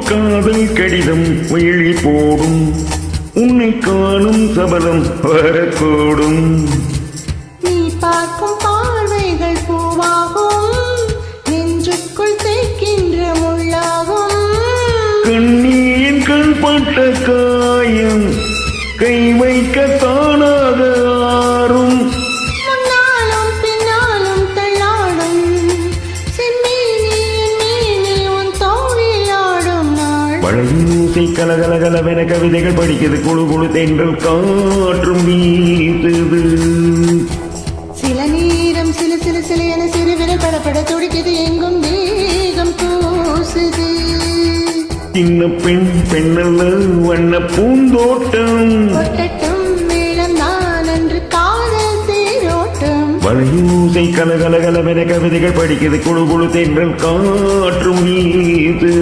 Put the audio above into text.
காதல் கடிதம் வழி போடும் உன்னை காணும் சபலம் வரக்கூடும் நீ பார்க்கும் பார்வைகள் பூவாகும் நெஞ்சுக்குள் தேய்க்கின்ற முள்ளாகும் கண்ணீரின் கண்பட்ட காயம் கை வைக்க தானாக ஆறும் முன்னாலும் பின்னாலும் தள்ளாடும் செம்மீனின் மீனில் உன் தோளில் ஆடும் நாள் வளையூசை கலகலகலவென கவிதைகள் படிக்கிறது குழு குழு தென்றல் காற்றும் வீசுது சில நேரம் சில சில சில என சிறுவிரல் படப்பட துடிக்குது எங்கும் வேகம் பூசுது சின்ன பெண் பெண்ணல்ல வண்ண பூந்தோட்டம் கொட்டட்டும் மேளம் நான் அன்று காதல் தேரோட்டம் வளையூசை கலகலகலவென கவிதைகள் படிக்கிறது குழு குழு தென்றல் காற்றும் வீசுது